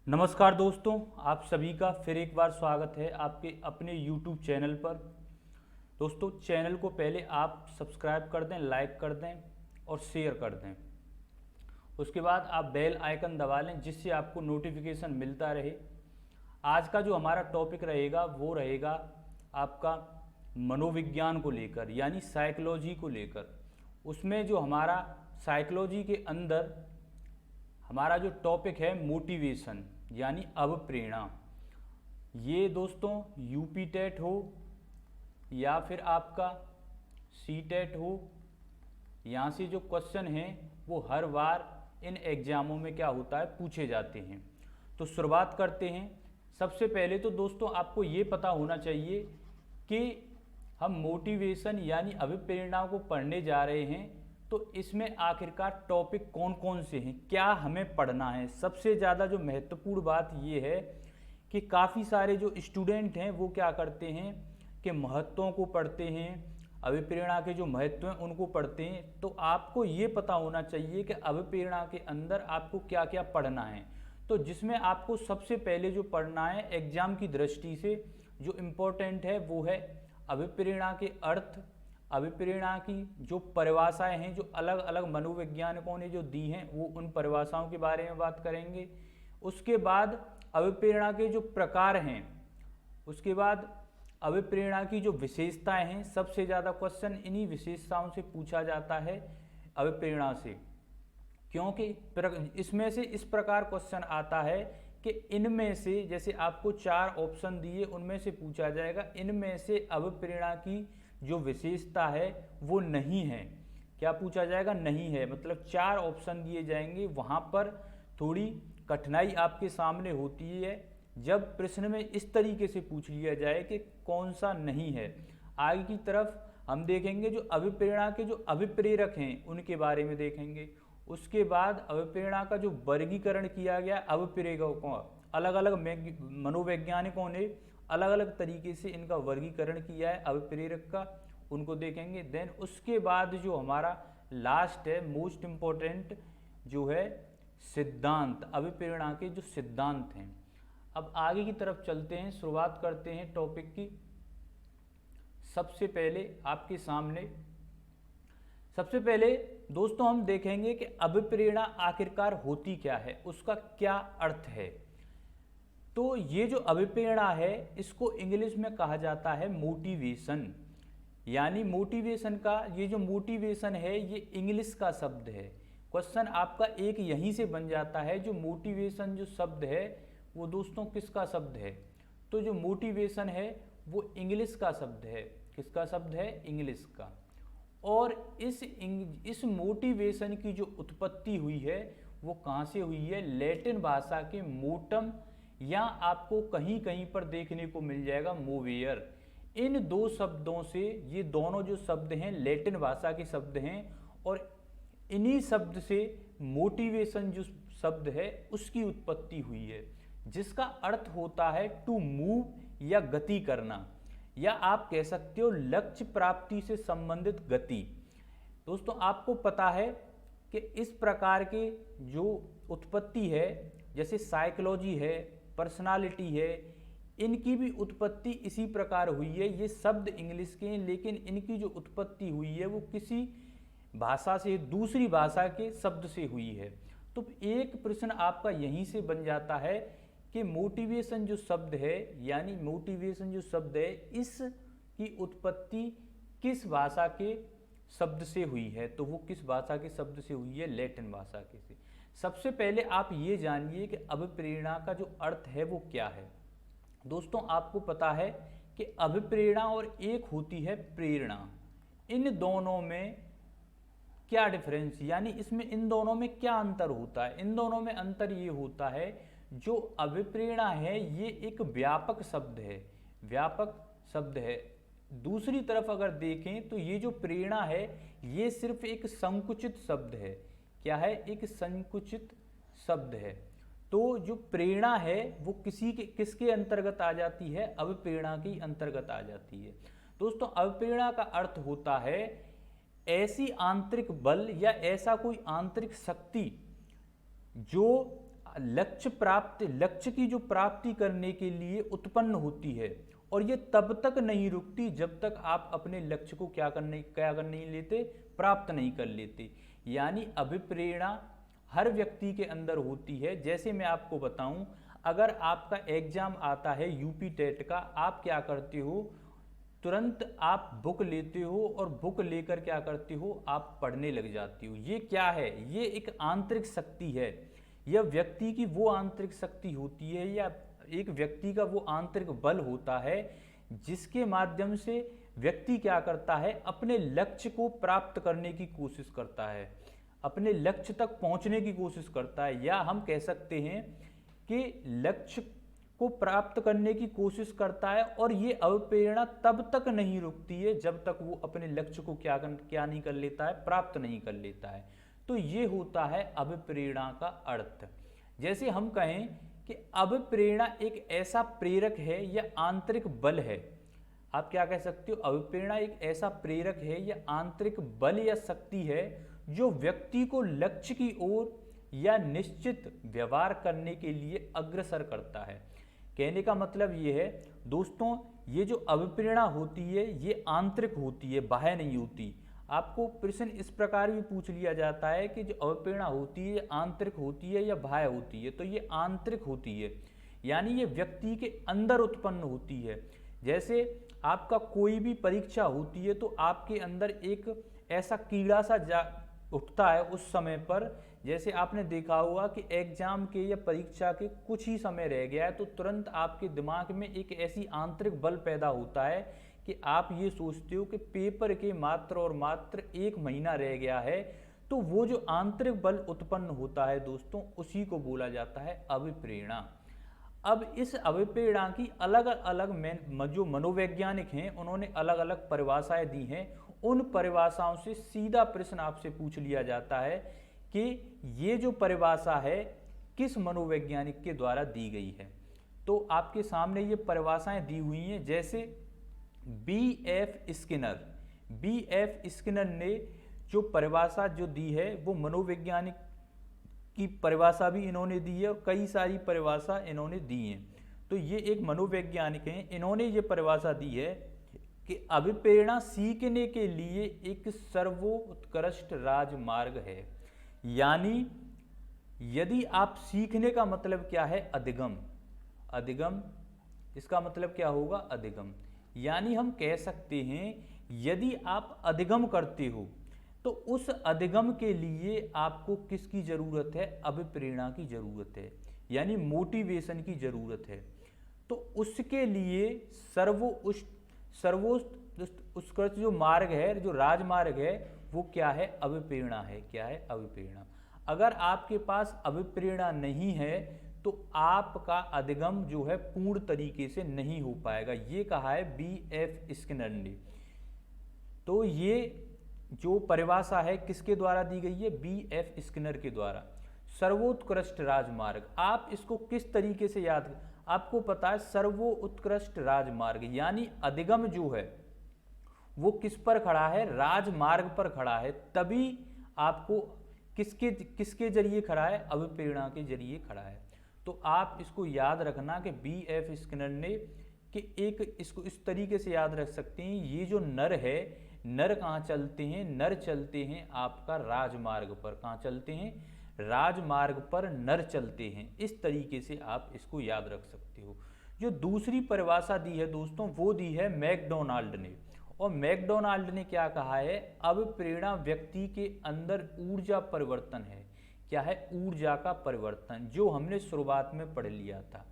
नमस्कार दोस्तों, आप सभी का फिर एक बार स्वागत है आपके अपने YouTube चैनल पर। दोस्तों, चैनल को पहले आप सब्सक्राइब कर दें, लाइक कर दें और शेयर कर दें। उसके बाद आप बेल आइकन दबा लें जिससे आपको नोटिफिकेशन मिलता रहे। आज का जो हमारा टॉपिक रहेगा वो रहेगा आपका मनोविज्ञान को लेकर, यानी साइकोलॉजी को लेकर। उसमें जो हमारा साइकोलॉजी के अंदर हमारा जो टॉपिक है मोटिवेशन यानी अभिप्रेरणा। ये दोस्तों यूपी टेट हो या फिर आपका सी टेट हो, यहाँ से जो क्वेश्चन हैं वो हर बार इन एग्जामों में क्या होता है, पूछे जाते हैं। तो शुरुआत करते हैं। सबसे पहले तो दोस्तों आपको ये पता होना चाहिए कि हम मोटिवेशन यानी अभिप्रेरणा को पढ़ने जा रहे हैं, तो इसमें आखिरकार टॉपिक कौन कौन से हैं, क्या हमें पढ़ना है। सबसे ज़्यादा जो महत्वपूर्ण बात ये है कि काफ़ी सारे जो स्टूडेंट हैं वो क्या करते हैं कि महत्वों को पढ़ते हैं, अभिप्रेरणा के जो महत्व हैं उनको पढ़ते हैं। तो आपको ये पता होना चाहिए कि अभिप्रेरणा के अंदर आपको क्या क्या पढ़ना है। तो जिसमें आपको सबसे पहले जो पढ़ना है एग्जाम की दृष्टि से जो इम्पोर्टेंट है वो है अभिप्रेरणा के अर्थ, अभिप्रेरणा की जो परिभाषाएं हैं, जो अलग अलग मनोवैज्ञानिकों ने जो दी हैं वो उन परिभाषाओं के बारे में बात करेंगे। उसके बाद अभिप्रेरणा के जो प्रकार हैं, उसके बाद अभिप्रेरणा की जो विशेषताएं हैं। सबसे ज़्यादा क्वेश्चन इन्हीं विशेषताओं से पूछा जाता है अभिप्रेरणा से, क्योंकि इसमें से इस प्रकार क्वेश्चन आता है कि इनमें से, जैसे आपको 4 ऑप्शन दिए उनमें से पूछा जाएगा इनमें से अभिप्रेरणा की जो विशेषता है वो नहीं है। क्या पूछा जाएगा? नहीं है। मतलब 4 ऑप्शन दिए जाएंगे, वहाँ पर थोड़ी कठिनाई आपके सामने होती है जब प्रश्न में इस तरीके से पूछ लिया जाए कि कौन सा नहीं है। आगे की तरफ हम देखेंगे जो अभिप्रेरणा के जो अभिप्रेरक हैं उनके बारे में देखेंगे। उसके बाद अभिप्रेरणा का जो वर्गीकरण किया गया अभिप्रेरकों का, अलग अलग मनोवैज्ञानिकों ने अलग अलग तरीके से इनका वर्गीकरण किया है अभिप्रेरक का, उनको देखेंगे। देन उसके बाद जो हमारा लास्ट है, मोस्ट इम्पोर्टेंट जो है सिद्धांत, अभिप्रेरणा के जो सिद्धांत हैं। अब आगे की तरफ चलते हैं, शुरुआत करते हैं टॉपिक की। सबसे पहले आपके सामने सबसे पहले दोस्तों हम देखेंगे कि अभिप्रेरणा आखिरकार होती क्या है, उसका क्या अर्थ है। तो ये जो अभिप्रेरणा है इसको इंग्लिश में कहा जाता है मोटिवेशन, यानी मोटिवेशन का ये जो मोटिवेशन है ये इंग्लिश का शब्द है। क्वेश्चन आपका एक यहीं से बन जाता है, जो मोटिवेशन जो शब्द है वो दोस्तों किसका शब्द है। तो जो मोटिवेशन है वो इंग्लिश का शब्द है। किसका शब्द है? इंग्लिश का। और इस मोटिवेशन की जो उत्पत्ति हुई है वो कहाँ से हुई है? लैटिन भाषा के मोटम, या आपको कहीं कहीं पर देखने को मिल जाएगा मोवेयर। इन दो शब्दों से, ये दोनों जो शब्द हैं लैटिन भाषा के शब्द हैं, और इन्हीं शब्द से मोटिवेशन जो शब्द है उसकी उत्पत्ति हुई है, जिसका अर्थ होता है टू मूव या गति करना, या आप कह सकते हो लक्ष्य प्राप्ति से संबंधित गति। दोस्तों आपको पता है कि इस प्रकार के जो उत्पत्ति है, जैसे साइकोलॉजी है, पर्सनालिटी है, इनकी भी उत्पत्ति इसी प्रकार हुई है। ये शब्द इंग्लिश के हैं लेकिन इनकी जो उत्पत्ति हुई है वो किसी भाषा से, दूसरी भाषा के शब्द से हुई है। तो एक प्रश्न आपका यहीं से बन जाता है कि मोटिवेशन जो शब्द है, यानी मोटिवेशन जो शब्द है इसकी उत्पत्ति किस भाषा के शब्द से हुई है। तो वो किस भाषा के शब्द से हुई है? लैटिन भाषा के से। सबसे पहले आप ये जानिए कि अभिप्रेरणा का जो अर्थ है वो क्या है। दोस्तों आपको पता है कि अभिप्रेरणा और एक होती है प्रेरणा, इन दोनों में क्या डिफरेंस, यानी इसमें इन दोनों में क्या अंतर होता है? इन दोनों में अंतर ये होता है, जो अभिप्रेरणा है ये एक व्यापक शब्द है, व्यापक शब्द है। दूसरी तरफ अगर देखें तो ये जो प्रेरणा है ये सिर्फ एक संकुचित शब्द है। क्या है? एक संकुचित शब्द है। तो जो प्रेरणा है वो किसके अंतर्गत आ जाती है? अभिप्रेरणा के अंतर्गत आ जाती है। दोस्तों अभिप्रेरणा का अर्थ होता है ऐसी आंतरिक बल या ऐसा कोई आंतरिक शक्ति जो लक्ष्य की जो प्राप्ति करने के लिए उत्पन्न होती है, और ये तब तक नहीं रुकती जब तक आप अपने लक्ष्य को क्या कर नहीं लेते, प्राप्त नहीं कर लेते। यानी अभिप्रेरणा हर व्यक्ति के अंदर होती है। जैसे मैं आपको बताऊं, अगर आपका एग्जाम आता है यूपी टेट का, आप क्या करते हो, तुरंत आप बुक लेते हो और बुक लेकर क्या करते हो, आप पढ़ने लग जाते हो। ये क्या है, ये एक आंतरिक शक्ति है। यह व्यक्ति की वो आंतरिक शक्ति होती है, या एक व्यक्ति का वो आंतरिक बल होता है, जिसके माध्यम से व्यक्ति क्या करता है, अपने लक्ष्य को प्राप्त करने की कोशिश करता है, अपने लक्ष्य तक पहुंचने की कोशिश करता है। या हम कह सकते हैं कि लक्ष्य को प्राप्त करने की कोशिश करता है, और ये अभिप्रेरणा तब तक नहीं रुकती है जब तक वो अपने लक्ष्य को क्या नहीं कर लेता है, प्राप्त नहीं कर लेता है। तो ये होता है अभिप्रेरणा का अर्थ। जैसे हम कहें कि अभिप्रेरणा एक ऐसा प्रेरक है या आंतरिक बल है, आप क्या कह सकते हो, अभिप्रेरणा एक ऐसा प्रेरक है या आंतरिक बल या शक्ति है जो व्यक्ति को लक्ष्य की ओर या निश्चित व्यवहार करने के लिए अग्रसर करता है। कहने का मतलब ये है दोस्तों, ये जो अभिप्रेरणा होती है ये आंतरिक होती है, बाह्य नहीं होती। आपको प्रश्न इस प्रकार भी पूछ लिया जाता है कि जो अभिप्रेरणा होती है आंतरिक होती है या बाह्य होती है, तो ये आंतरिक होती है, यानी ये व्यक्ति के अंदर उत्पन्न होती है। जैसे आपका कोई भी परीक्षा होती है तो आपके अंदर एक ऐसा कीड़ा सा उठता है उस समय पर। जैसे आपने देखा होगा कि एग्जाम के या परीक्षा के कुछ ही समय रह गया है, तो तुरंत आपके दिमाग में एक ऐसी आंतरिक बल पैदा होता है कि आप ये सोचते हो कि पेपर के मात्र और मात्र 1 महीना रह गया है। तो वो जो आंतरिक बल उत्पन्न होता है दोस्तों, उसी को बोला जाता है अभिप्रेरणा। अब इस अभिप्रेरणा की अलग अलग जो मनोवैज्ञानिक हैं उन्होंने अलग अलग परिभाषाएं दी हैं। उन परिभाषाओं से सीधा प्रश्न आपसे पूछ लिया जाता है कि ये जो परिभाषा है किस मनोवैज्ञानिक के द्वारा दी गई है। तो आपके सामने ये परिभाषाएं दी हुई हैं। जैसे B.F. स्किनर ने जो परिभाषा जो दी है वो मनोवैज्ञानिक की परिभाषा भी इन्होंने दी है, और कई सारी परिभाषा इन्होंने दी हैं। तो ये एक मनोवैज्ञानिक हैं, इन्होंने ये परिभाषा दी है कि अभिप्रेरणा सीखने के लिए एक सर्वोत्कृष्ट राजमार्ग है। यानी यदि आप सीखने का मतलब क्या है, अधिगम, इसका मतलब क्या होगा, अधिगम। यानी हम कह सकते हैं यदि आप अधिगम करते हो तो उस अधिगम के लिए आपको किसकी जरूरत है, अभिप्रेरणा की जरूरत है, यानी मोटिवेशन की जरूरत है। तो उसके लिए सर्वोत्कृष्ट जो मार्ग है, जो राजमार्ग है, वो क्या है, अभिप्रेरणा है। क्या है, अभिप्रेरणा। अगर आपके पास अभिप्रेरणा नहीं है तो आपका अधिगम जो है पूर्ण तरीके से नहीं हो पाएगा। ये कहा है B.F. स्किनर ने। तो ये जो परिभाषा है किसके द्वारा दी गई है, B.F. स्किनर के द्वारा। सर्वोत्कृष्ट राजमार्ग, आप इसको किस तरीके से याद, आपको पता है सर्वोत्कृष्ट राजमार्ग यानी अधिगम जो है वो किस पर खड़ा है, राजमार्ग पर खड़ा है। तभी आपको किसके जरिए खड़ा है, अभिप्रेरणा के जरिए खड़ा है। तो आप इसको याद रखना कि B.F. स्किनर ने कि इसको इस तरीके से याद रख सकते हैं, ये जो नर है, नर कहाँ चलते हैं, नर चलते हैं आपका राजमार्ग पर। कहाँ चलते हैं, राजमार्ग पर नर चलते हैं। इस तरीके से आप इसको याद रख सकते हो। जो दूसरी परिभाषा दी है दोस्तों, वो दी है मैकडोनाल्ड ने। और मैकडोनाल्ड ने क्या कहा है, अभिप्रेरणा व्यक्ति के अंदर ऊर्जा परिवर्तन है। क्या है, ऊर्जा का परिवर्तन, जो हमने शुरुआत में पढ़ लिया था।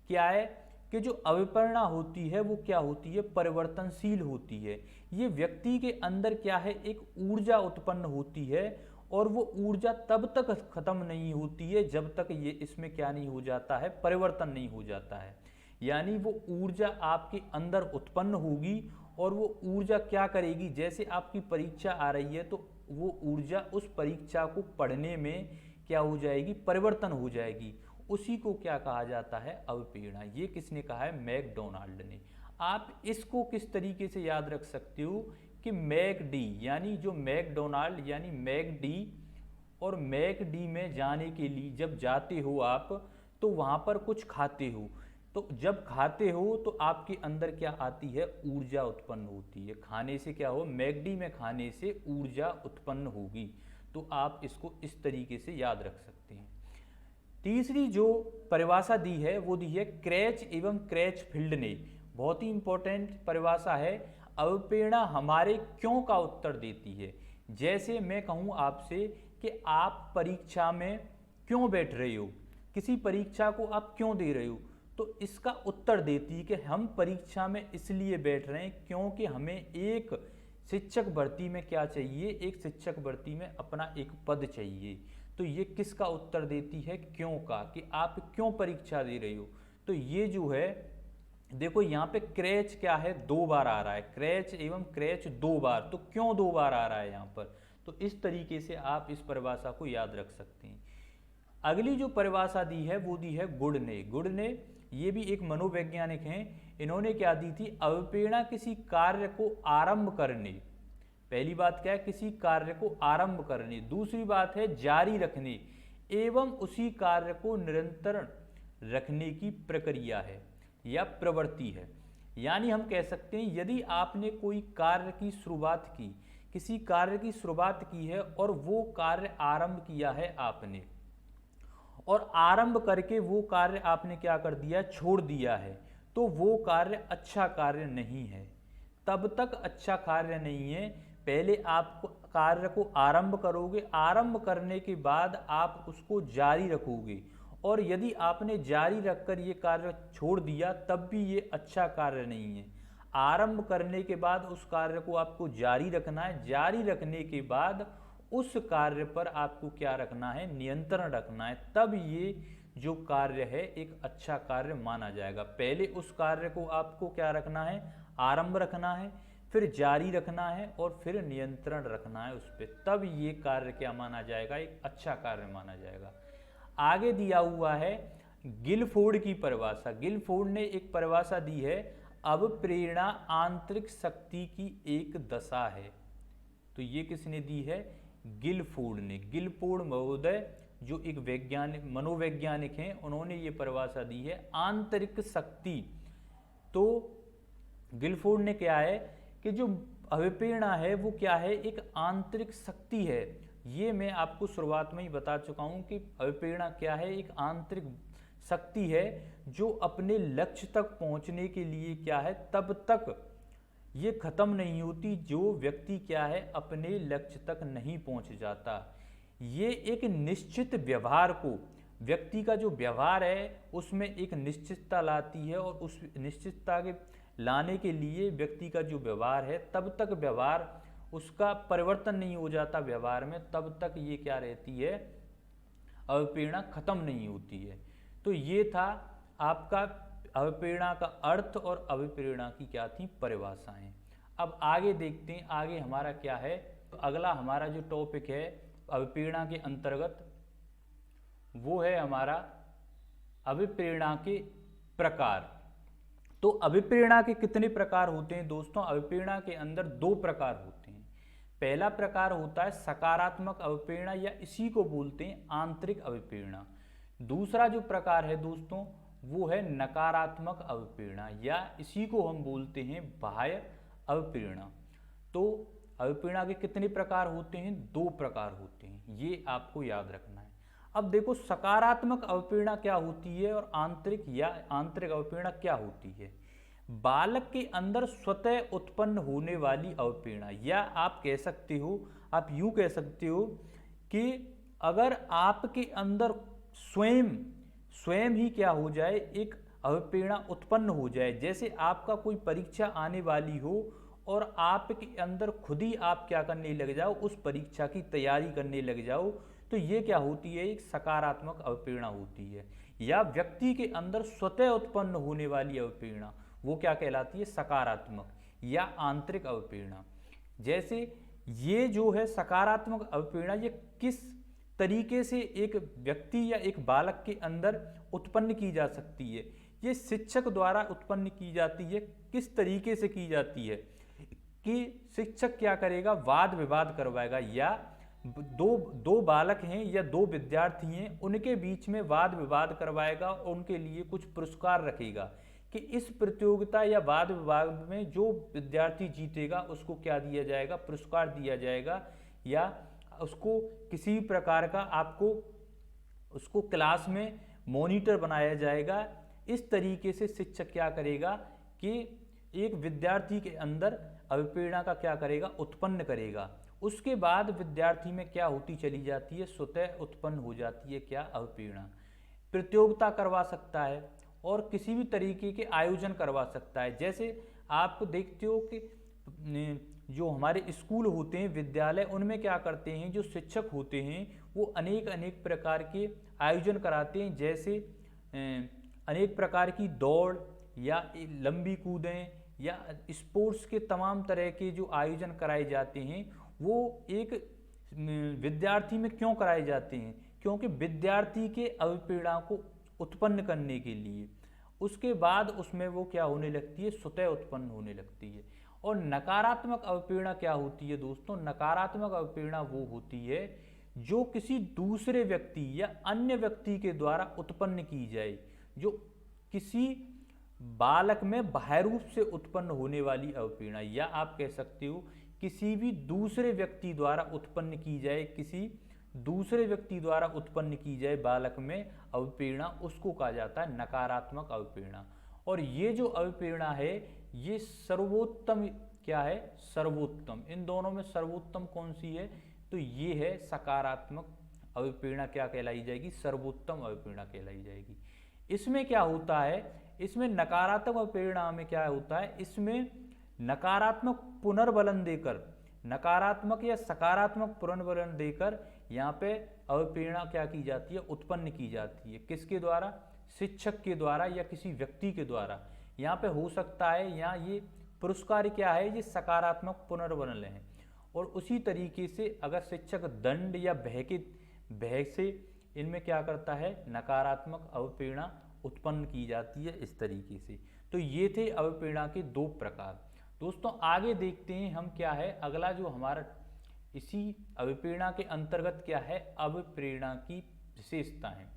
क्या है कि जो अभिप्रेरणा होती है वो क्या होती है, परिवर्तनशील होती है। ये व्यक्ति के अंदर क्या है, एक ऊर्जा उत्पन्न होती है, और वो ऊर्जा तब तक खत्म नहीं होती है जब तक ये इसमें क्या नहीं हो जाता है, परिवर्तन नहीं हो जाता है। यानी वो ऊर्जा आपके अंदर उत्पन्न होगी, और वो ऊर्जा क्या करेगी, जैसे आपकी परीक्षा आ रही है तो वो ऊर्जा उस परीक्षा को पढ़ने में क्या हो जाएगी, परिवर्तन हो जाएगी। उसी को क्या कहा जाता है, अभिप्रेरणा। ये किसने कहा है, मैकडोनाल्ड ने। आप इसको किस तरीके से याद रख सकते हो कि मैकडी, यानी जो मैकडोनाल्ड यानी मैकडी और मैकडी में जाने के लिए जब जाते हो आप तो वहाँ पर कुछ खाते हो, तो जब खाते हो तो आपके अंदर क्या आती है, ऊर्जा उत्पन्न होती है। खाने से क्या हो, मैकडी में खाने से ऊर्जा उत्पन्न होगी। तो आप इसको इस तरीके से याद रख सकते हैं। तीसरी जो परिभाषा दी है वो दी है क्रैच एवं क्रैचफील्ड ने। बहुत ही इंपॉर्टेंट परिभाषा है। अवप्रेरणा हमारे क्यों का उत्तर देती है। जैसे मैं कहूँ आपसे कि आप परीक्षा में क्यों बैठ रहे हो, किसी परीक्षा को आप क्यों दे रहे हो, तो इसका उत्तर देती है कि हम परीक्षा में इसलिए बैठ रहे हैं क्योंकि हमें एक शिक्षक भर्ती में क्या चाहिए, एक शिक्षक भर्ती में अपना एक पद चाहिए। तो ये किसका उत्तर देती है, क्यों का, कि आप क्यों परीक्षा दे रहे हो। तो ये जो है देखो यहाँ पे क्रैच क्या है, 2 बार आ रहा है, क्रैच एवं क्रैच 2 बार, तो क्यों 2 बार आ रहा है यहाँ पर। तो इस तरीके से आप इस परिभाषा को याद रख सकते हैं। अगली जो परिभाषा दी है वो दी है गुड ने। गुड ने ये भी एक मनोवैज्ञानिक हैं। इन्होंने क्या दी थी, अवप्रेरणा किसी कार्य को आरंभ करने, पहली बात क्या है, किसी कार्य को आरंभ करने, दूसरी बात है जारी रखने एवं उसी कार्य को निरंतर रखने की प्रक्रिया है या प्रवृत्ति है। यानी हम कह सकते हैं यदि आपने कोई कार्य की शुरुआत की, किसी कार्य की शुरुआत की है और वो कार्य आरंभ किया है आपने, और आरंभ करके वो कार्य आपने क्या कर दिया, छोड़ दिया है, तो वो कार्य अच्छा कार्य नहीं है, तब तक अच्छा कार्य नहीं है। पहले आप कार्य को आरंभ करोगे, आरंभ करने के बाद आप उसको जारी रखोगे, और यदि आपने जारी रखकर ये कार्य छोड़ दिया तब भी ये अच्छा कार्य नहीं है। आरंभ करने के बाद उस कार्य को आपको जारी रखना है, जारी रखने के बाद उस कार्य पर आपको क्या रखना है, नियंत्रण रखना है, तब ये जो कार्य है एक अच्छा कार्य माना जाएगा। पहले उस कार्य को आपको क्या रखना है, आरंभ रखना है, फिर जारी रखना है और फिर नियंत्रण रखना है उस पर, तब ये कार्य क्या माना जाएगा, एक अच्छा कार्य माना जाएगा। आगे दिया हुआ है गिलफोर्ड की परिभाषा। गिलफोर्ड ने एक परिभाषा दी है, अवप्रेरणा आंतरिक शक्ति की एक दशा है। तो ये किसने दी है, गिलफोर्ड ने। गिलफोर्ड महोदय जो एक वैज्ञानिक मनोवैज्ञानिक हैं, उन्होंने ये परिभाषा दी है आंतरिक शक्ति। तो गिलफोर्ड ने क्या है कि जो अवप्रेरणा है वो क्या है, एक आंतरिक शक्ति है। ये मैं आपको शुरुआत में ही बता चुका हूँ कि अवप्रेरणा क्या है, एक आंतरिक शक्ति है जो अपने लक्ष्य तक पहुँचने के लिए क्या है, तब तक ये खत्म नहीं होती जो व्यक्ति क्या है अपने लक्ष्य तक नहीं पहुँच जाता। ये एक निश्चित व्यवहार को, व्यक्ति का जो व्यवहार है उसमें एक निश्चितता लाती है, और उस निश्चितता के लाने के लिए व्यक्ति का जो व्यवहार है, तब तक व्यवहार उसका परिवर्तन नहीं हो जाता व्यवहार में, तब तक ये क्या रहती है, अवप्रेरणा खत्म नहीं होती है। तो ये था आपका अवप्रेरणा का अर्थ और अवप्रेरणा की क्या थी परिभाषाएं। अब आगे देखते हैं आगे हमारा क्या है। तो अगला हमारा जो टॉपिक है अवप्रेरणा के अंतर्गत वो है हमारा अवप्रेरणा के प्रकार। तो अभिप्रेरणा के कितने प्रकार होते हैं दोस्तों, अभिप्रेरणा के अंदर 2 प्रकार होते हैं। पहला प्रकार होता है सकारात्मक अभिप्रेरणा, या इसी को बोलते हैं आंतरिक अभिप्रेरणा। दूसरा जो प्रकार है दोस्तों वो है नकारात्मक अभिप्रेरणा, या इसी को हम बोलते हैं बाह्य अभिप्रेरणा। तो अभिप्रेरणा के कितने प्रकार होते हैं, 2 प्रकार होते हैं, ये आपको याद रखना है। अब देखो सकारात्मक अवप्रेरणा क्या होती है और आंतरिक अवप्रेरणा क्या होती है। बालक के अंदर स्वतः उत्पन्न होने वाली अवप्रेरणा, या आप कह सकते हो, आप यूं कह सकते हो कि अगर आपके अंदर स्वयं ही क्या हो जाए, एक अवप्रेरणा उत्पन्न हो जाए। जैसे आपका कोई परीक्षा आने वाली हो और आपके अंदर खुद ही आप क्या करने लग जाओ, उस परीक्षा की तैयारी करने लग जाओ, तो ये क्या होती है, एक सकारात्मक अवप्रेरणा होती है। या व्यक्ति के अंदर स्वतः उत्पन्न होने वाली अवप्रेरणा वो क्या कहलाती है, सकारात्मक या आंतरिक अवप्रेरणा। जैसे ये जो है सकारात्मक अवप्रेरणा, ये किस तरीके से एक व्यक्ति या एक बालक के अंदर उत्पन्न की जा सकती है, ये शिक्षक द्वारा उत्पन्न की जाती है। किस तरीके से की जाती है कि शिक्षक क्या करेगा, वाद विवाद करवाएगा, या दो बालक हैं या दो विद्यार्थी हैं, उनके बीच में वाद विवाद करवाएगा और उनके लिए कुछ पुरस्कार रखेगा कि इस प्रतियोगिता या वाद विवाद में जो विद्यार्थी जीतेगा उसको क्या दिया जाएगा, पुरस्कार दिया जाएगा, या उसको किसी प्रकार का आपको उसको क्लास में मॉनिटर बनाया जाएगा। इस तरीके से शिक्षक क्या करेगा कि एक विद्यार्थी के अंदर अभिप्रेरणा का क्या करेगा, उत्पन्न करेगा। उसके बाद विद्यार्थी में क्या होती चली जाती है, स्वतः उत्पन्न हो जाती है क्या, अभिप्रेरणा। प्रतियोगिता करवा सकता है और किसी भी तरीके के आयोजन करवा सकता है। जैसे आप देखते हो कि जो हमारे स्कूल होते हैं, विद्यालय, उनमें क्या करते हैं, जो शिक्षक होते हैं वो अनेक प्रकार के आयोजन कराते हैं। जैसे अनेक प्रकार की दौड़ या लंबी कूदें या स्पोर्ट्स के तमाम तरह के जो आयोजन कराए जाते हैं, वो एक विद्यार्थी में क्यों कराए जाते हैं, क्योंकि विद्यार्थी के अभिप्रेरणा को उत्पन्न करने के लिए। उसके बाद उसमें वो क्या होने लगती है, स्वतः उत्पन्न होने लगती है। और नकारात्मक अभिप्रेरणा क्या होती है दोस्तों, नकारात्मक अभिप्रेरणा वो होती है जो किसी दूसरे व्यक्ति या अन्य व्यक्ति के द्वारा उत्पन्न की जाए, जो किसी बालक में बाह्य रूप से उत्पन्न होने वाली अभिप्रेरणा, या आप कह सकते हो किसी भी दूसरे व्यक्ति द्वारा उत्पन्न की जाए, किसी दूसरे व्यक्ति द्वारा उत्पन्न की जाए बालक में अभिप्रेरणा, उसको कहा जाता है नकारात्मक अभिप्रेरणा। और ये जो अभिप्रेरणा है ये सर्वोत्तम क्या है, सर्वोत्तम। इन दोनों में सर्वोत्तम कौन सी है, तो ये है सकारात्मक अभिप्रेरणा, क्या कहलाई जाएगी, सर्वोत्तम अभिप्रेरणा कहलाई जाएगी। इसमें क्या होता है, इसमें नकारात्मक अभिप्रेरणा में क्या होता है, इसमें नकारात्मक पुनर्बलन देकर, नकारात्मक या सकारात्मक पुनर्बलन देकर यहाँ पे अभिप्रेरणा क्या की जाती है, उत्पन्न की जाती है। किसके द्वारा, शिक्षक के द्वारा या किसी व्यक्ति के द्वारा। यहाँ पे हो सकता है, यहाँ ये पुरस्कार क्या है, ये सकारात्मक पुनर्बलन है। और उसी तरीके से अगर शिक्षक दंड या भय से इनमें क्या करता है, नकारात्मक अभिप्रेरणा उत्पन्न की जाती है इस तरीके से। तो ये थे अभिप्रेरणा के दो प्रकार। दोस्तों आगे देखते हैं हम क्या है अगला जो हमारा इसी अभिप्रेरणा के अंतर्गत क्या है, अभिप्रेरणा की विशेषताएं।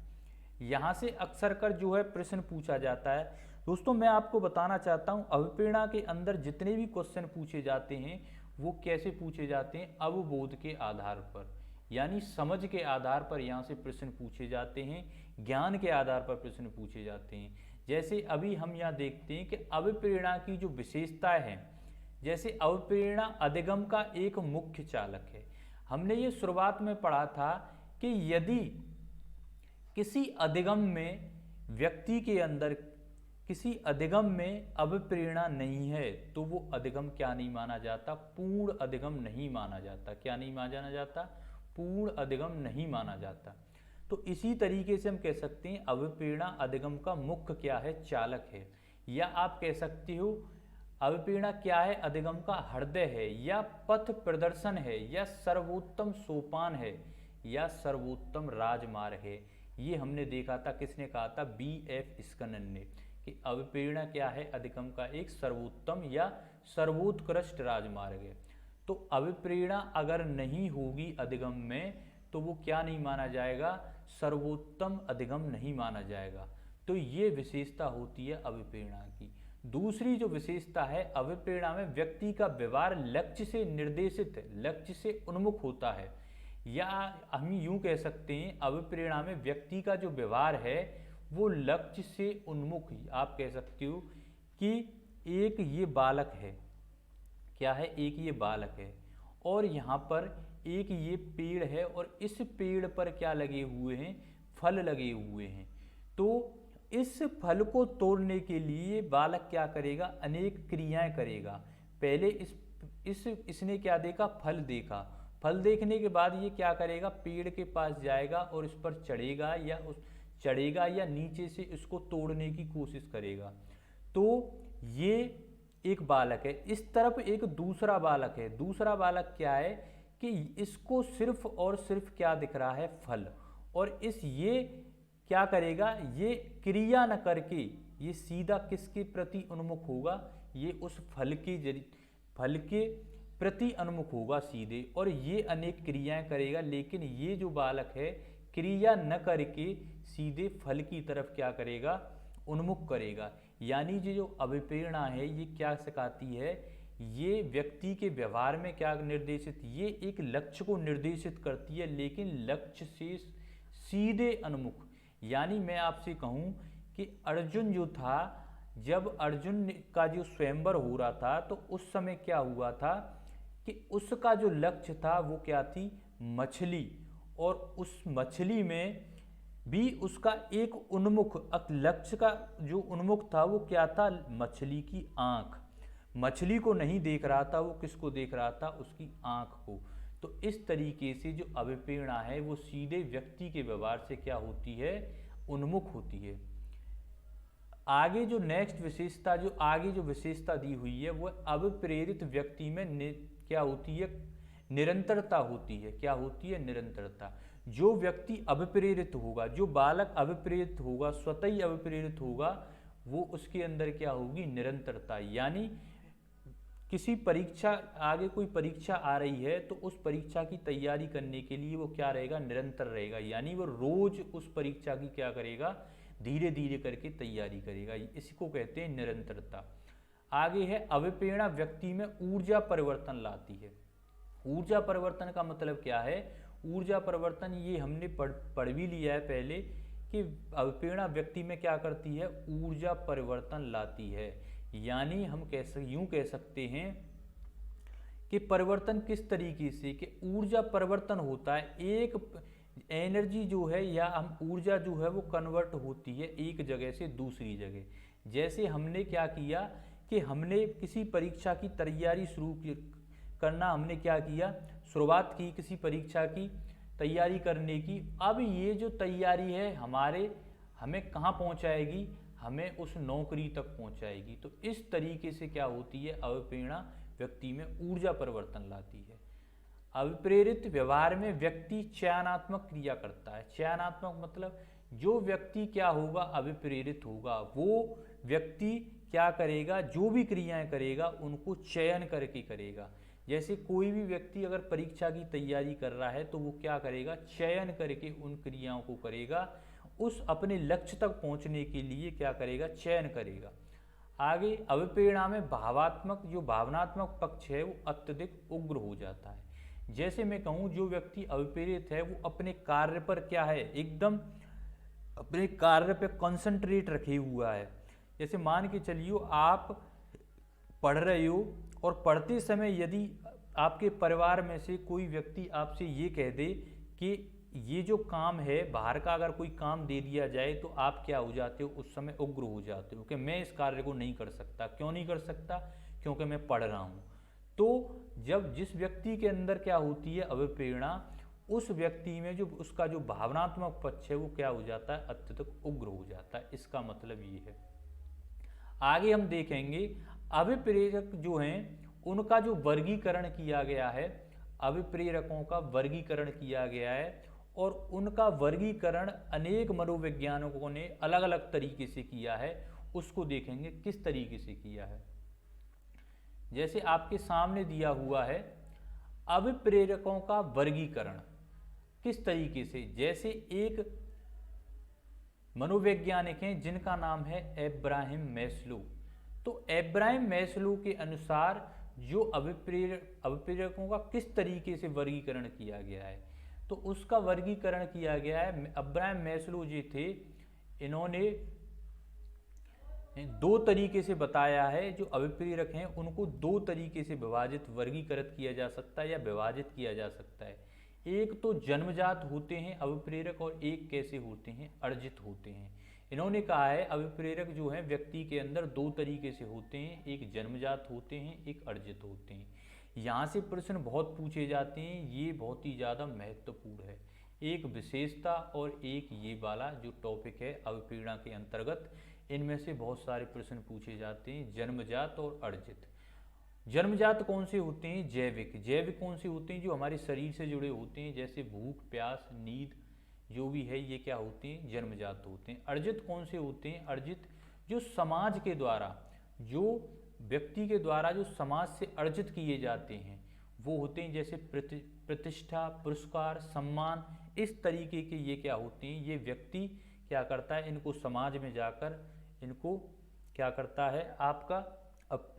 यहाँ से अक्सर कर जो है प्रश्न पूछा जाता है। दोस्तों मैं आपको बताना चाहता हूँ अभिप्रेरणा के अंदर जितने भी क्वेश्चन पूछे जाते हैं वो कैसे पूछे जाते हैं, अवबोध के आधार पर, यानी समझ के आधार पर यहाँ से प्रश्न पूछे जाते हैं, ज्ञान के आधार पर प्रश्न पूछे जाते हैं। जैसे अभी हम यहाँ देखते हैं कि अभिप्रेरणा की जो विशेषताएं हैं, जैसे अभिप्रेरणा अधिगम का एक मुख्य चालक है। हमने ये शुरुआत में पढ़ा था कि यदि किसी अधिगम में व्यक्ति के अंदर किसी अधिगम में अभिप्रेरणा नहीं है तो वो अधिगम क्या नहीं माना जाता, पूर्ण अधिगम नहीं माना जाता। क्या नहीं माना जाता, पूर्ण अधिगम नहीं माना जाता। तो इसी तरीके से हम कह सकते हैं अभिप्रेरणा अधिगम का मुख्य क्या है, चालक है। या आप कह सकते हो अभिप्रेरणा क्या है, अधिगम का हृदय है, या पथ प्रदर्शन है, या सर्वोत्तम सोपान है, या सर्वोत्तम राजमार्ग है। ये हमने देखा था, किसने कहा था, B.F. स्किनर ने, कि अभिप्रेरणा क्या है, अधिगम का एक सर्वोत्तम या सर्वोत्कृष्ट राजमार्ग है। तो अभिप्रेरणा अगर नहीं होगी अधिगम में तो वो क्या नहीं माना जाएगा, सर्वोत्तम अधिगम नहीं माना जाएगा। तो ये विशेषता होती है अभिप्रेरणा की। दूसरी जो विशेषता है, अभिप्रेरणा में व्यक्ति का व्यवहार लक्ष्य से निर्देशित, लक्ष्य से उन्मुख होता है। या हम यूं कह सकते हैं अभिप्रेरणा में व्यक्ति का जो व्यवहार है वो लक्ष्य से उन्मुख, आप कह सकते हो कि एक ये बालक है, क्या है, एक ये बालक है और यहाँ पर एक ये पेड़ है और इस पेड़ पर क्या लगे हुए हैं, फल लगे हुए हैं। तो इस फल को तोड़ने के लिए बालक क्या करेगा, अनेक क्रियाएं करेगा। पहले इसने क्या देखा, फल देखा। फल देखने के बाद ये क्या करेगा, पेड़ के पास जाएगा और इस पर चढ़ेगा या नीचे से इसको तोड़ने की कोशिश करेगा। तो ये एक बालक है। इस तरफ एक दूसरा बालक है। दूसरा बालक क्या है कि इसको सिर्फ और सिर्फ क्या दिख रहा है, फल। और ये क्या करेगा, ये क्रिया न करके ये सीधा किसके प्रति उन्मुख होगा, ये उस फल के प्रति उन्मुख होगा सीधे, और ये अनेक क्रियाएं करेगा, लेकिन ये जो बालक है क्रिया न करके सीधे फल की तरफ क्या करेगा, उन्मुख करेगा। यानी ये जो अभिप्रेरणा है ये क्या सिखाती है, ये व्यक्ति के व्यवहार में क्या निर्देशित, ये एक लक्ष्य को निर्देशित करती है, लेकिन लक्ष्य से सीधे उन्मुख। यानी मैं आपसे कहूँ कि अर्जुन जो था, जब अर्जुन का जो स्वयंवर हो रहा था तो उस समय क्या हुआ था कि उसका जो लक्ष्य था वो क्या थी, मछली, और उस मछली में भी उसका एक उन्मुख लक्ष्य का जो उन्मुख था वो क्या था, मछली की आंख। मछली को नहीं देख रहा था, वो किसको देख रहा था, उसकी आंख को। तो इस तरीके से जो अभिप्रेरणा है वो सीधे व्यक्ति के व्यवहार से क्या होती है, उन्मुख होती है। आगे जो नेक्स्ट विशेषता, जो आगे जो विशेषता दी हुई है वो अभिप्रेरित व्यक्ति में क्या होती है, निरंतरता होती है। क्या होती है, निरंतरता। जो व्यक्ति अभिप्रेरित होगा, जो बालक अभिप्रेरित होगा, स्वतः ही अभिप्रेरित होगा, वो उसके अंदर क्या होगी, निरंतरता। यानी किसी परीक्षा, आगे कोई परीक्षा आ रही है तो उस परीक्षा की तैयारी करने के लिए वो क्या रहेगा, निरंतर रहेगा। यानी वो रोज उस परीक्षा की क्या करेगा, धीरे धीरे करके तैयारी करेगा। इसको कहते हैं निरंतरता। आगे है अभिप्रेरणा व्यक्ति में ऊर्जा परिवर्तन लाती है। ऊर्जा परिवर्तन का मतलब क्या है, ऊर्जा परिवर्तन ये हमने पढ़ भी लिया है पहले कि अभिप्रेरणा व्यक्ति में क्या करती है, ऊर्जा परिवर्तन लाती है। यानी हम यूं कह सकते हैं कि परिवर्तन किस तरीके से, कि ऊर्जा परिवर्तन होता है, एक एनर्जी जो है या हम ऊर्जा जो है वो कन्वर्ट होती है एक जगह से दूसरी जगह। जैसे हमने क्या किया कि हमने किसी परीक्षा की तैयारी शुरू करना, हमने क्या किया, शुरुआत की किसी परीक्षा की तैयारी करने की। अब ये जो तैयारी है हमें कहाँ पहुँचाएगी, हमें उस नौकरी तक पहुँचाएगी। तो इस तरीके से क्या होती है, अभिप्रेरणा व्यक्ति में ऊर्जा परिवर्तन लाती है। अभिप्रेरित व्यवहार में व्यक्ति चयनात्मक क्रिया करता है। चयनात्मक मतलब जो व्यक्ति क्या होगा, अभिप्रेरित होगा, वो व्यक्ति क्या करेगा, जो भी क्रियाएं करेगा उनको चयन करके करेगा। जैसे कोई भी व्यक्ति अगर परीक्षा की तैयारी कर रहा है तो वो क्या करेगा, चयन करके उन क्रियाओं को करेगा, उस अपने लक्ष्य तक पहुंचने के लिए क्या करेगा, चयन करेगा। आगे अभिप्रेरणा में भावनात्मक पक्ष है वो अत्यधिक उग्र हो जाता है। जैसे मैं कहूँ, जो व्यक्ति अभिप्रेरित है वो अपने कार्य पर क्या है, एकदम अपने कार्य पे कंसंट्रेट रखे हुआ है। जैसे मान के चलिए आप पढ़ रहे हो और पढ़ते समय यदि आपके परिवार में से कोई व्यक्ति आपसे ये कह दे कि ये जो काम है बाहर का, अगर कोई काम दे दिया जाए तो आप क्या हो जाते हो, उस समय उग्र हो जाते हो कि मैं इस कार्य को नहीं कर सकता। क्यों नहीं कर सकता, क्योंकि मैं पढ़ रहा हूँ। तो जब जिस व्यक्ति के अंदर क्या होती है, अभिप्रेरणा, उस व्यक्ति में जो उसका जो भावनात्मक पक्ष है वो क्या हो जाता है, अत्यधिक उग्र हो जाता है। इसका मतलब ये है। आगे हम देखेंगे अभिप्रेरक जो हैं उनका जो वर्गीकरण किया गया है, अभिप्रेरकों का वर्गीकरण किया गया है, और उनका वर्गीकरण अनेक मनोवैज्ञानिकों ने अलग अलग तरीके से किया है। उसको देखेंगे किस तरीके से किया है। जैसे आपके सामने दिया हुआ है अभिप्रेरकों का वर्गीकरण किस तरीके से। जैसे एक मनोवैज्ञानिक हैं जिनका नाम है एब्राहिम मैस्लो। तो एब्राहिम मैस्लो के अनुसार जो अभिप्रेरकों का किस तरीके से वर्गीकरण किया गया है, तो उसका वर्गीकरण किया गया है। अब्राहिम मैस्लो जी थे, इन्होंने दो तरीके से बताया है। जो अभिप्रेरक हैं उनको दो तरीके से वर्गीकृत किया जा सकता है या विभाजित किया जा सकता है। एक तो जन्मजात होते हैं अभिप्रेरक, और एक कैसे होते हैं, अर्जित होते हैं। इन्होंने कहा है अभिप्रेरक जो है व्यक्ति के अंदर दो तरीके से होते हैं, एक जन्मजात होते हैं, एक अर्जित होते हैं। यहाँ से प्रश्न बहुत पूछे जाते हैं, ये बहुत ही ज़्यादा महत्वपूर्ण है। एक विशेषता और एक ये वाला जो टॉपिक है अभिप्रेरणा के अंतर्गत, इनमें से बहुत सारे प्रश्न पूछे जाते हैं, जन्मजात और अर्जित। जन्मजात कौन से होते हैं, जैविक कौन से होते हैं, जो हमारे शरीर से जुड़े होते हैं, जैसे भूख प्यास नींद जो भी है, ये क्या होते हैं, जन्मजात होते हैं। अर्जित कौन से होते हैं, अर्जित जो समाज के द्वारा, जो व्यक्ति के द्वारा जो समाज से अर्जित किए जाते हैं, वो होते हैं जैसे प्रतिष्ठा, पुरस्कार, सम्मान, इस तरीके के ये क्या होते हैं, ये व्यक्ति क्या करता है, इनको समाज में जाकर इनको क्या करता है आपका, अब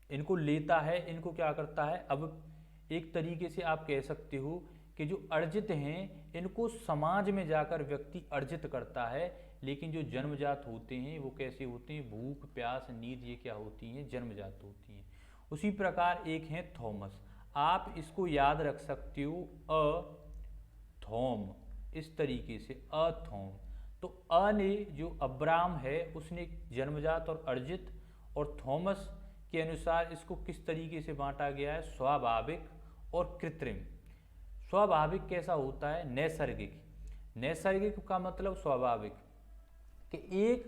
इनको लेता है, इनको क्या करता है, अब एक तरीके से आप कह सकते हो कि जो अर्जित हैं इनको समाज में जाकर व्यक्ति अर्जित करता है। लेकिन जो जन्मजात होते हैं वो कैसे होते हैं, भूख, प्यास, नींद, ये क्या होती हैं, जन्मजात होती हैं। उसी प्रकार एक है थॉमस, आप इसको याद रख सकते हो अथॉम, इस तरीके से अथॉम। तो अ ने जो अब्राम है उसने जन्मजात और अर्जित, और थॉमस के अनुसार इसको किस तरीके से बांटा गया है, स्वाभाविक और कृत्रिम। स्वाभाविक कैसा होता है, नैसर्गिक। नैसर्गिक का मतलब स्वाभाविक, कि एक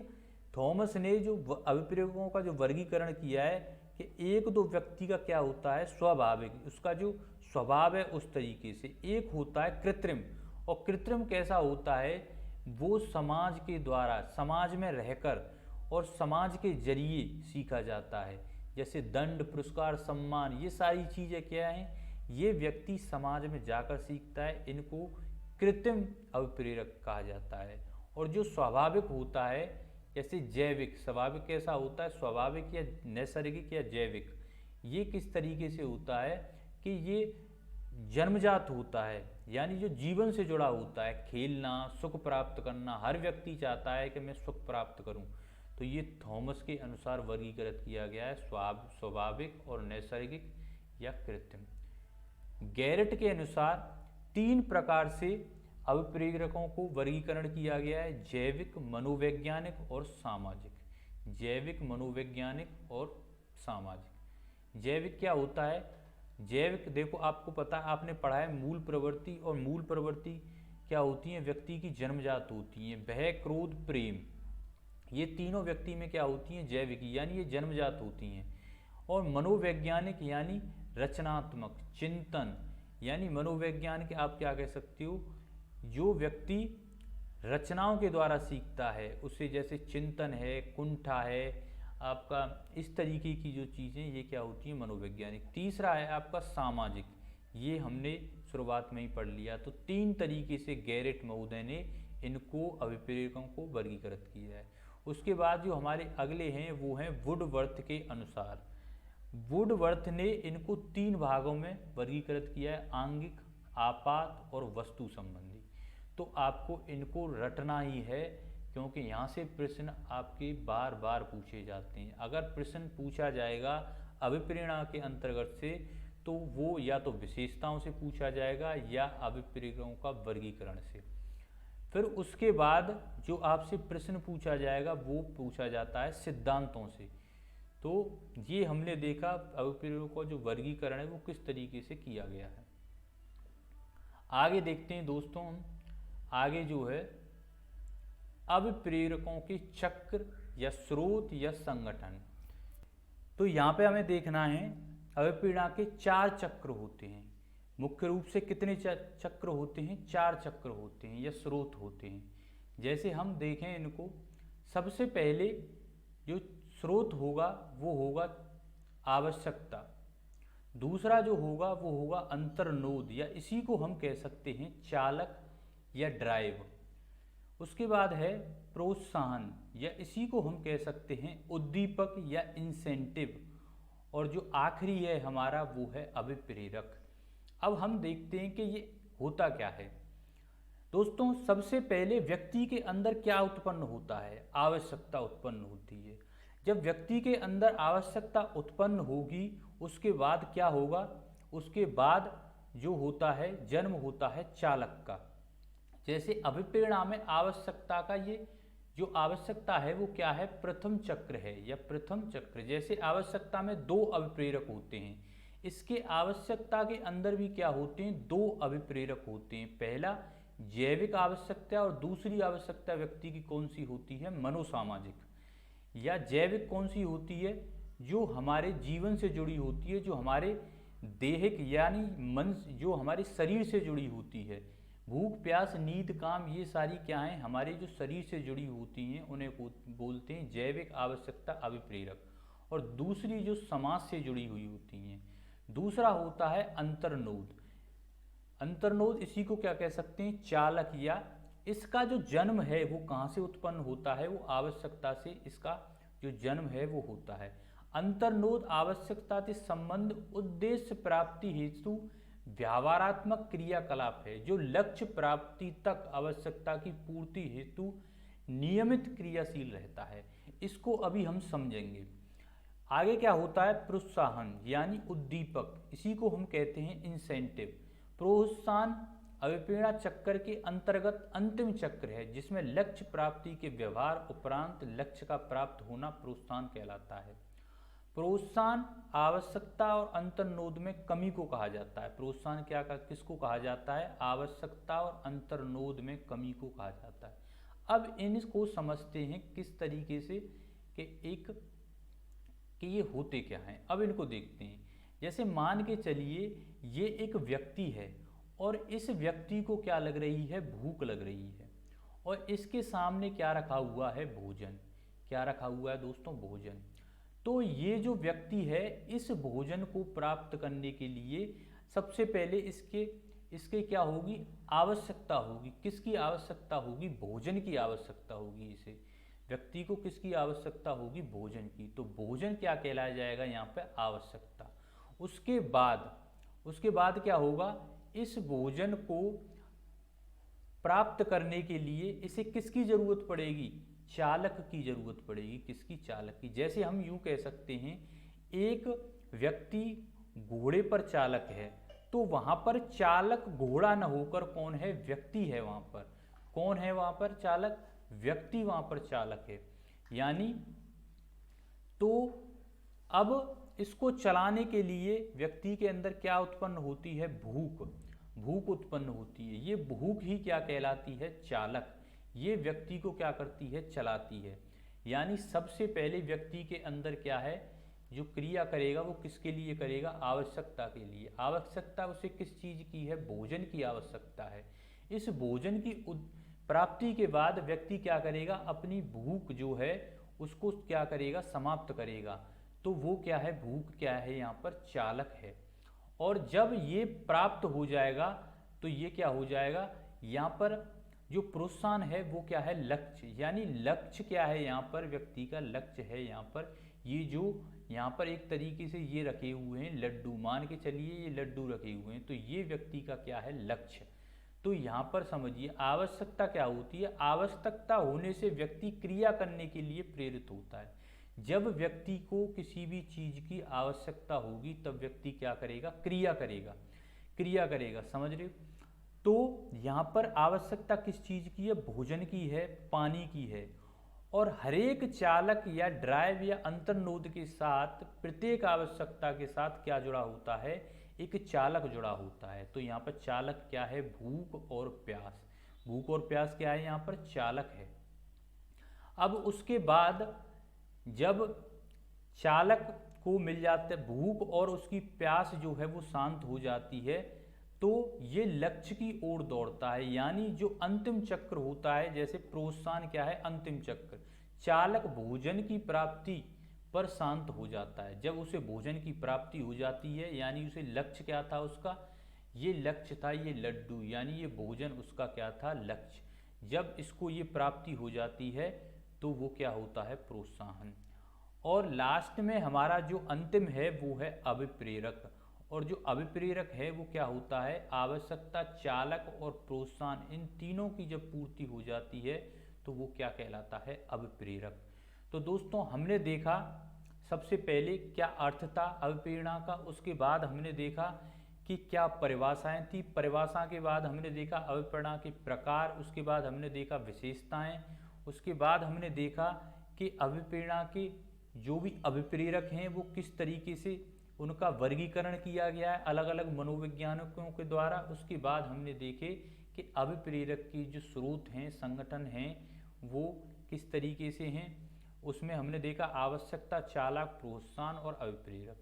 थॉमस ने जो अभिप्रेरकों का जो वर्गीकरण किया है कि एक दो व्यक्ति का क्या होता है स्वाभाविक, उसका जो स्वभाव है उस तरीके से। एक होता है कृत्रिम, और कृत्रिम कैसा होता है, वो समाज के द्वारा, समाज में रहकर और समाज के जरिए सीखा जाता है। जैसे दंड, पुरस्कार, सम्मान, ये सारी चीज़ें क्या हैं, ये व्यक्ति समाज में जाकर सीखता है, इनको कृत्रिम अभिप्रेरक कहा जाता है। और जो स्वाभाविक होता है, जैसे जैविक, स्वाभाविक कैसा होता है, स्वाभाविक या नैसर्गिक या जैविक, ये किस तरीके से होता है कि ये जन्मजात होता है, यानी जो जीवन से जुड़ा होता है, खेलना, सुख प्राप्त करना, हर व्यक्ति चाहता है कि मैं सुख प्राप्त करूं। तो ये थॉमस के अनुसार वर्गीकृत किया गया है, स्वाभाविक और नैसर्गिक या कृत्रिम। गैरेट के अनुसार 3 प्रकार से अभिप्रेरकों को वर्गीकरण किया गया है, जैविक, मनोवैज्ञानिक और सामाजिक। जैविक, मनोवैज्ञानिक और सामाजिक। जैविक क्या होता है, जैविक देखो आपको पता है, आपने पढ़ा है मूल प्रवृत्ति, और मूल प्रवृत्ति क्या होती है, व्यक्ति की जन्मजात होती हैं। भय, क्रोध, प्रेम, ये तीनों व्यक्ति में क्या होती हैं, जैविक, यानी ये जन्मजात होती हैं। और मनोवैज्ञानिक यानी रचनात्मक, चिंतन, यानी मनोवैज्ञानिक आप क्या कह सकते हो, जो व्यक्ति रचनाओं के द्वारा सीखता है, उससे जैसे चिंतन है, कुंठा है आपका, इस तरीके की जो चीज़ें ये क्या होती हैं, मनोवैज्ञानिक। तीसरा है आपका सामाजिक, ये हमने शुरुआत में ही पढ़ लिया। तो 3 तरीके से गैरेट महोदय ने इनको अभिप्रेरकों को वर्गीकृत किया है। उसके बाद जो हमारे अगले हैं वो हैं वुडवर्थ के अनुसार। वुडवर्थ ने इनको 3 भागों में वर्गीकृत किया है, आंगिक, आपात और वस्तु संबंधी। तो आपको इनको रटना ही है, क्योंकि यहाँ से प्रश्न आपके बार बार पूछे जाते हैं। अगर प्रश्न पूछा जाएगा अभिप्रेरणा के अंतर्गत से, तो वो या तो विशेषताओं से पूछा जाएगा या अभिप्रेरकों का वर्गीकरण से। फिर उसके बाद जो आपसे प्रश्न पूछा जाएगा वो पूछा जाता है सिद्धांतों से। तो ये हमने देखा अभिप्रेरकों का जो वर्गीकरण है वो किस तरीके से किया गया है। आगे देखते हैं दोस्तों, हम आगे जो है अभिप्रेरकों के चक्र या स्रोत या संगठन। तो यहाँ पे हमें देखना है अभिप्रेरणा के 4 चक्र होते हैं। मुख्य रूप से कितने चक्र होते हैं, 4 चक्र होते हैं या स्रोत होते हैं। जैसे हम देखें इनको, सबसे पहले जो स्रोत होगा वो होगा आवश्यकता। दूसरा जो होगा वो होगा अंतर्नोद, या इसी को हम कह सकते हैं चालक या ड्राइव। उसके बाद है प्रोत्साहन, या इसी को हम कह सकते हैं उद्दीपक या इंसेंटिव। और जो आखिरी है हमारा वो है अभिप्रेरक। अब हम देखते हैं कि ये होता क्या है। दोस्तों सबसे पहले व्यक्ति के अंदर क्या उत्पन्न होता है, आवश्यकता उत्पन्न होती है। जब व्यक्ति के अंदर आवश्यकता उत्पन्न होगी उसके बाद क्या होगा, उसके बाद जो होता है जन्म होता है चालक का। जैसे अभिप्रेरणा में आवश्यकता का ये जो आवश्यकता है वो क्या है, प्रथम चक्र है या प्रथम चक्र। जैसे आवश्यकता में 2 अभिप्रेरक होते हैं, इसके आवश्यकता के अंदर भी क्या होते हैं, 2 अभिप्रेरक होते हैं। पहला जैविक आवश्यकता और दूसरी आवश्यकता व्यक्ति की कौन सी होती है, मनोसामाजिक। या जैविक कौन सी होती है, जो हमारे जीवन से जुड़ी होती है, जो हमारे देहिक यानी मन, जो हमारे शरीर से जुड़ी होती है। भूख, प्यास, नींद, काम, ये सारी क्या हैं, हमारे जो शरीर से जुड़ी होती हैं उन्हें बोलते हैं जैविक आवश्यकता अभिप्रेरक। और दूसरी जो समाज से जुड़ी हुई होती हैं। दूसरा होता है अंतर्नोद। अंतर्नोद इसी को क्या कह सकते हैं, चालक, या इसका जो जन्म है वो कहाँ से उत्पन्न होता है, वो आवश्यकता से इसका जो जन्म है वो होता है। अंतर्नोद आवश्यकता से संबंध उद्देश्य प्राप्ति हेतु व्यवहारात्मक क्रियाकलाप है, जो लक्ष्य प्राप्ति तक आवश्यकता की पूर्ति हेतु नियमित क्रियाशील रहता है। इसको अभी हम समझेंगे। आगे क्या होता है, प्रोत्साहन यानी उद्दीपक, इसी को हम कहते हैं इंसेंटिव। प्रोत्साहन अभिप्रेरणा चक्र के अंतर्गत अंतिम चक्र है, जिसमें लक्ष्य प्राप्ति के व्यवहार उपरांत लक्ष्य का प्राप्त होना प्रोत्साहन कहलाता है। प्रोत्साहन आवश्यकता और अंतर्नोद में कमी को कहा जाता है। प्रोत्साहन किसको कहा जाता है, आवश्यकता और अंतर्नोद में कमी को कहा जाता है। अब इनको समझते हैं किस तरीके से कि ये होते क्या हैं। अब इनको देखते हैं। जैसे मान के चलिए ये एक व्यक्ति है और इस व्यक्ति को क्या लग रही है, भूख लग रही है, और इसके सामने क्या रखा हुआ है, भोजन। क्या रखा हुआ है दोस्तों, भोजन। तो ये जो व्यक्ति है इस भोजन को प्राप्त करने के लिए सबसे पहले इसके क्या होगी, आवश्यकता होगी। किसकी आवश्यकता होगी, भोजन की आवश्यकता होगी। इसे व्यक्ति को किसकी आवश्यकता होगी, भोजन की। तो भोजन क्या कहलाया जाएगा यहाँ पे, आवश्यकता। उसके बाद क्या होगा, इस भोजन को प्राप्त करने के लिए इसे किसकी जरूरत पड़ेगी, चालक की जरूरत पड़ेगी। किसकी, चालक की। जैसे हम यूं कह सकते हैं एक व्यक्ति घोड़े पर चालक है, तो वहां पर चालक घोड़ा न होकर कौन है, व्यक्ति है। वहां पर कौन है, वहां पर चालक, व्यक्ति वहां पर चालक है। यानी तो अब इसको चलाने के लिए व्यक्ति के अंदर क्या उत्पन्न होती है, भूख उत्पन्न होती है। ये भूख ही क्या कहलाती है, चालक। ये व्यक्ति को क्या करती है, चलाती है। यानी सबसे पहले व्यक्ति के अंदर क्या है, जो क्रिया करेगा वो किसके लिए करेगा, आवश्यकता के लिए। आवश्यकता उसे किस चीज की है, भोजन की आवश्यकता है। इस भोजन की प्राप्ति के बाद व्यक्ति क्या करेगा, अपनी भूख जो है उसको क्या करेगा, समाप्त करेगा। तो वो क्या है, भूख क्या है, यहाँ पर चालक है। और जब ये प्राप्त हो जाएगा तो ये क्या हो जाएगा, यहाँ पर जो प्रोत्साहन है वो क्या है, लक्ष्य। यानी लक्ष्य क्या है, यहाँ पर व्यक्ति का लक्ष्य है। यहाँ पर ये जो यहाँ पर एक तरीके से ये रखे हुए हैं लड्डू, मान के चलिए ये लड्डू रखे हुए हैं, तो ये व्यक्ति का क्या है, लक्ष्य। तो यहाँ पर समझिए आवश्यकता क्या होती है, आवश्यकता होने से व्यक्ति क्रिया करने के लिए प्रेरित होता है। जब व्यक्ति को किसी भी चीज की आवश्यकता होगी तब व्यक्ति क्या करेगा, क्रिया करेगा। समझ रहे हो। तो यहाँ पर आवश्यकता किस चीज की है, भोजन की है, पानी की है। और हरेक चालक या ड्राइव या अंतर्नोद के साथ प्रत्येक आवश्यकता के साथ क्या जुड़ा होता है, एक चालक जुड़ा होता है। तो यहाँ पर चालक क्या है, भूख और प्यास। भूख और प्यास क्या है, यहाँ पर चालक है। अब उसके बाद जब चालक को मिल जाता है भूख और उसकी प्यास जो है वो शांत हो जाती है, तो ये लक्ष्य की ओर दौड़ता है। यानी जो अंतिम चक्र होता है, जैसे प्रोत्साहन क्या है, अंतिम चक्र। चालक भोजन की प्राप्ति पर शांत हो जाता है। जब उसे भोजन की प्राप्ति हो जाती है, यानी उसे लक्ष्य क्या था उसका, ये लक्ष्य था ये लड्डू, यानी ये भोजन उसका क्या था, लक्ष्य। जब इसको ये प्राप्ति हो जाती है तो वो क्या होता है, प्रोत्साहन। और लास्ट में हमारा जो अंतिम है वो है अभिप्रेरक। और जो अभिप्रेरक है वो क्या होता है, आवश्यकता, चालक और प्रोत्साहन, इन तीनों की जब पूर्ति हो जाती है तो वो क्या कहलाता है, अभिप्रेरक। तो दोस्तों हमने देखा सबसे पहले क्या अर्थ था अभिप्रेरणा का, उसके बाद हमने देखा कि क्या परिभाषाएं थी, परिभाषा के बाद हमने देखा अभिप्रेरणा के प्रकार, उसके बाद हमने देखा विशेषताएं, उसके बाद हमने देखा कि अभिप्रेरणा के जो भी अभिप्रेरक हैं वो किस तरीके से उनका वर्गीकरण किया गया है अलग अलग मनोवैज्ञानिकों के द्वारा। उसके बाद हमने देखे कि अभिप्रेरक की जो स्रोत हैं, संगठन हैं, वो किस तरीके से हैं। उसमें हमने देखा आवश्यकता, चालक, प्रोत्साहन और अभिप्रेरक।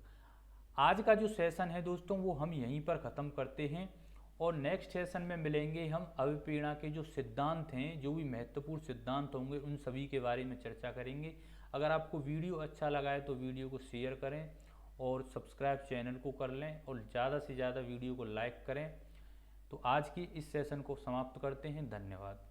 आज का जो सेशन है दोस्तों वो हम यहीं पर ख़त्म करते हैं और नेक्स्ट सेशन में मिलेंगे हम अभिप्रेरणा के जो सिद्धांत हैं, जो भी महत्वपूर्ण सिद्धांत होंगे उन सभी के बारे में चर्चा करेंगे। अगर आपको वीडियो अच्छा लगा है तो वीडियो को शेयर करें और सब्सक्राइब चैनल को कर लें और ज़्यादा से ज़्यादा वीडियो को लाइक करें। तो आज की इस सेशन को समाप्त करते हैं। धन्यवाद।